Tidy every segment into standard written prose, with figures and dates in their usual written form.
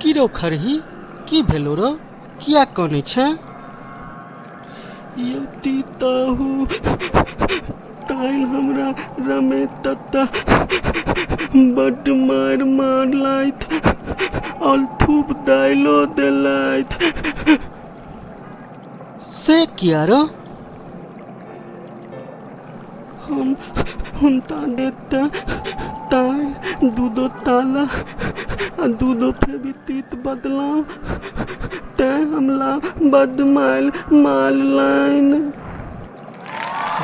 की रो खरही की भेलो रो किया कने छे यति ताहू काल हमरा रमे तत्ता बड्ड मार मारलाइत और थूप दाइलो देलाइत। से किया रो हम ता देता ताल दूधो ताला दूधो फेबितीत बदलाव ते हमला बदमाल माल लाइन।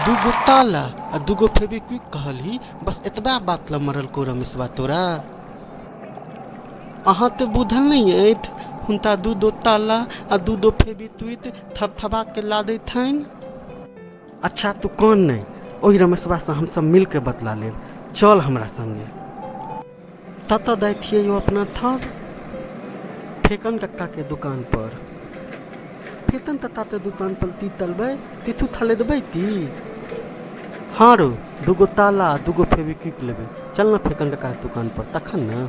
दूगो ताला आ दूगो फेबिक्विक कहली बस एतबा बात ला मरल को रमेशबा तोरा। अहाँ तो बुझल नहीं ऐत हुनता दूधो ताला आ दूधो फेबिक्विक थपथपा के ला दै थैन। अच्छा तू कौन नहीं ओही रमेशबा से हम सब मिल के बतला लेब चल हमरा संगे। तत दै थिए यो अपना थर फेकन कक्का के दुकान पर फेतन तता ते दुकान पर ती तलबै तिथु थले देबै ती। हाँ रो दूगो ताला दूगो फेबिक्विक लेबै चल ना फेकन कक्का के दुकान पर तखन ना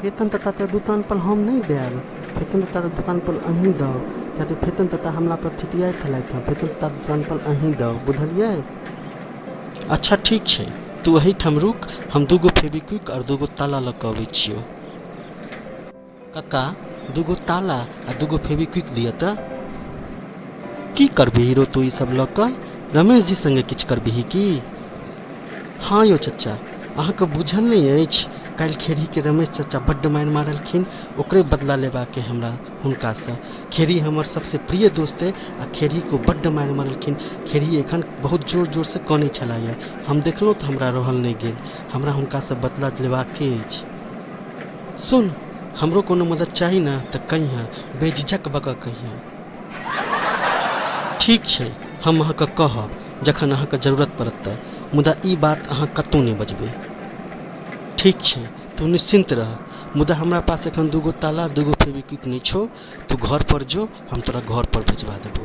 फेतन तता ते दुकान पर हम नहीं देब फेतन तता ते दुकान पर अहीं दो ताते फेतन तता हमरा पर थितियाइ थलाई था फेतन तता दुकान पर अहीं दो बुझलियै। अच्छा ठीक छै तू वही ठम रुक हम दूगो फेबिक्विक और दूगो ताला लऽ कऽ अबै छियौ। कक्का दूगो ताला आ दूगो फेबिक्विक दिअ तऽ की करबी हीरो तू ई सब लऽ कऽ रमेश जी संगे किछ करबिही की। हाँ यो चचा अहाँके बुझल नहीं अछि काल्हि खेरी के रमेश चाचा बड्ड मारि मारलखिन ओकरे बदला लेबाके हमरा हुनकासँ। खेरी हमर सबसे प्रिय दोस्त है आ खेरी को बड्ड मारि मारलखिन। खेरी एखन बहुत जोर जोर से कानै छलाए हम देखलहुँ तऽ हमरा रहल नहीं गेल हमरा हुनकासँ बदला लेबाके अछि। सुन हमरो कोनो मदद चाही ना तऽ कहिया बेझिझक बक कहिया। ठीक छै हम अहाँके कहब जखन अहाँके जरूरत पड़त मुदा ई बात अहाँ कतौ नहीं बजबै। ठीक छै तू निश्चिंत रह मुदा हमरा पास एखन दूगो ताला दूगो फेबिक्विक नहीं छौ तू घर पर जो हम तोरा घर पर भेजवा देबो।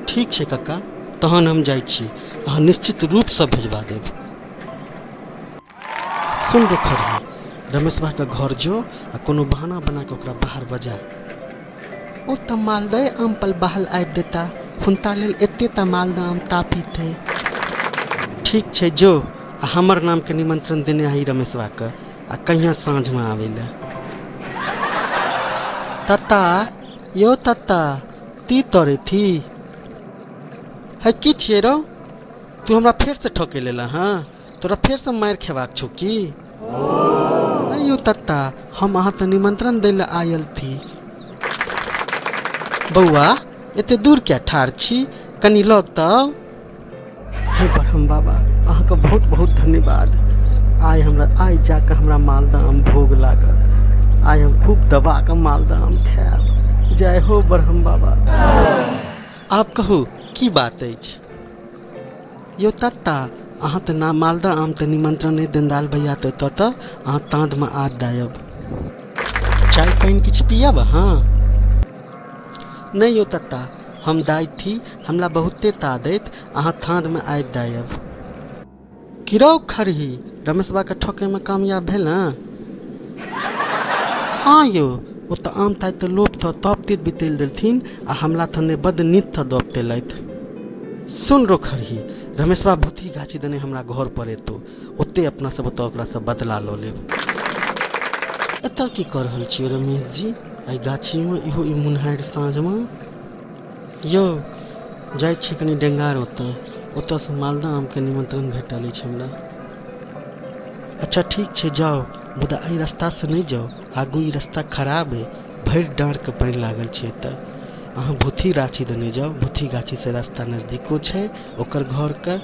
ठीक छै कक्का तहन हम जाइ छी अहाँ निश्चित रूप से भेजवा देब। सुन रे खरही रमेशबा के घर जो आ कोनो बहाना बना के ओकरा बाहर बजा। ओ तऽ मालदह आम पर बहल आबि देता हुनता लेल एते ता मालदह आम तापी थे। ठीक छै जो आ हमर नाम के निमंत्रण देने आई रमेशबा के आ कहिया साँझ में आवे ले। तत्ता यो तत्ता ती तोरे थी है की छिए रो तू हमरा फेर से ठोके लेला। हाँ तोरा फेर से मार खेबाक छौ की। यो तत्ता हम अहाँ तो निमंत्रण दै ले आयल थी। बौआ एते दूर क्या ठाड़ छी कनी लग तऽ हे ब्रह्म बाबा अहाँ के बहुत बहुत धन्यवाद। आइ जाके हमरा मालदह आम भोग लागत आइ हम खूब दबा के मालदह आम खायब। जय हो ब्रह्म बाबा। आप कहू की बात अछि यो तत्ता अहाँ तऽ ना मालदह आम तऽ निमंत्रण नहीं दंदाल भैया तऽ एतऽ अहाँ ताँद में आद दायब चाय पानि किछु पियब। हाँ नहीं यो तत्ता हम दाय थी हमरा बहुते तादैत अहाँ थाद में आबि दायब। किरौ खरही रमेशबा के ठोके में कामयाब भेल ना। हाँ यो ओ तऽ आम ताय तऽ लोभ तऽ तप तीत बितेल देलथिन आ हमला थने बद नीत तऽ दप देलथि। सुन रो खरही रमेशबा भूथी गाछी दने हमरा घर पर एतौ ओते अपना सब ओतऽ ओकरा से बदला लऽ लेब। एतऽ की कर रहल छियै रमेश जी आई गाछी में इहो ई मुन्हारि साँझ में। यो जाइ छी कनी डेंगार ओतऽ से मालदह आम के निमंत्रण भेटल अछि हमरा। अच्छा ठीक छै जाओ मुदा एहि रास्ता से नहीं जाओ आगू ई रास्ता खराब है भरि डाँर के पानि लागल छै एतऽ। अहाँ भूथी गाछी देने जाओ भूथी गाछी से रास्ता नजदीको छै ओकर घर के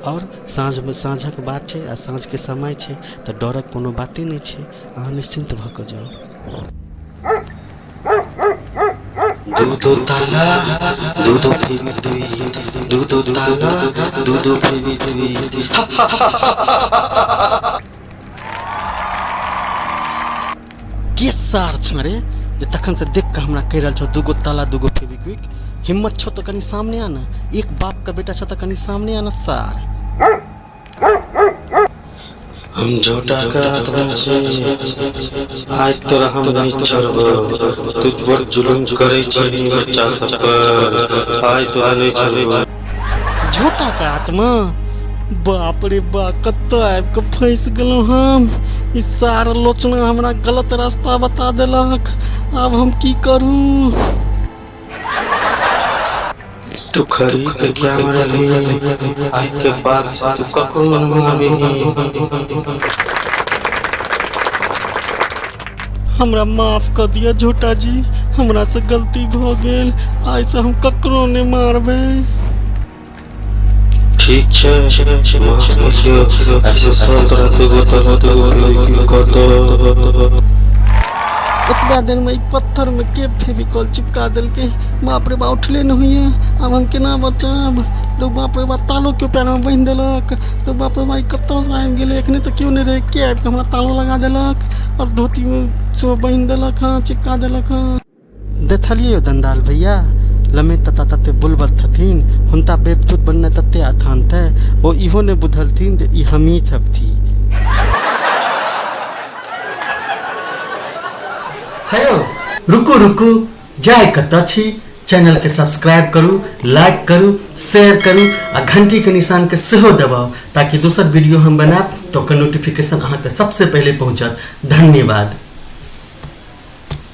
और साँझक बात छै आ साँझ के समय छै तऽ डरक कोनो बाते नहीं छै अहाँ निश्चिंत भऽ कऽ जाओ। दूधो ताला दूधो फेबिक्विक दूधो ताला दूधो फेबिक्विक। के सार छरे जे तखन से देख के हमरा कह रहल छौ दूगो ताला दूगो फेबिक्विक। हिम्मत छौ तो कनी सामने आना एक बाप का बेटा छौ तो कनी सामने आना सार। हम झूठा का आत्मा छे, आज तोरा हम नहीं छोड़बो। तू बड़ जुलुम करे छी बच्चा सब पर, आज तोरा नहीं छोड़बो। झूठा का आत्मा, बाप रे बाप, कत्तो आबि के फंस गेलहुँ हम। ई सारा लोचना हमरा गलत रास्ता बता देलक, आब हम की करू। तू खरी पे क्या मरली, आज के बाद तू ककरो न मारबी। हमरा माफ कर दिया झूठा जी, हमरा से गलती भ गेल, आज से हम ककरो नहीं मारबे। ठीक छे, माफ करियो, ऐसे सब तरह के गोतो उतबा दिन में पत्थर में के फेविकॉल चिपका दिल के। बाप रे बा, उठले न हुई, अब हम केना बचाब। लोग बाप रे बा, तालो क्यों पैर में बांध देलक। लोग बाप रे भाई कत्तो से आबि गेले, एखने तो क्यों नहीं रहे, के आबि के हमरा तालो लगा देलक और धोती में से बांध देलक, हाँ चिपका देलक। हाँ देखलिए दंदाल भैया, लमे तता तते बुलबत थथिन, हुनता बेवकूफ बनने तते आथान थे, वो इहो ने बुझलथिन जे ई हमी सब थी। हेलो, रुकू रुकू, जाए कतऽ छी। चैनल के सब्सक्राइब करू, लाइक करू, शेयर करू आ घंटी के निशान के सेहो दबाउ, ताकि दोसर वीडियो हम बनाएब तो ओकर नोटिफिकेशन अहाँके सबसे पहले पहुँचत। धन्यवाद।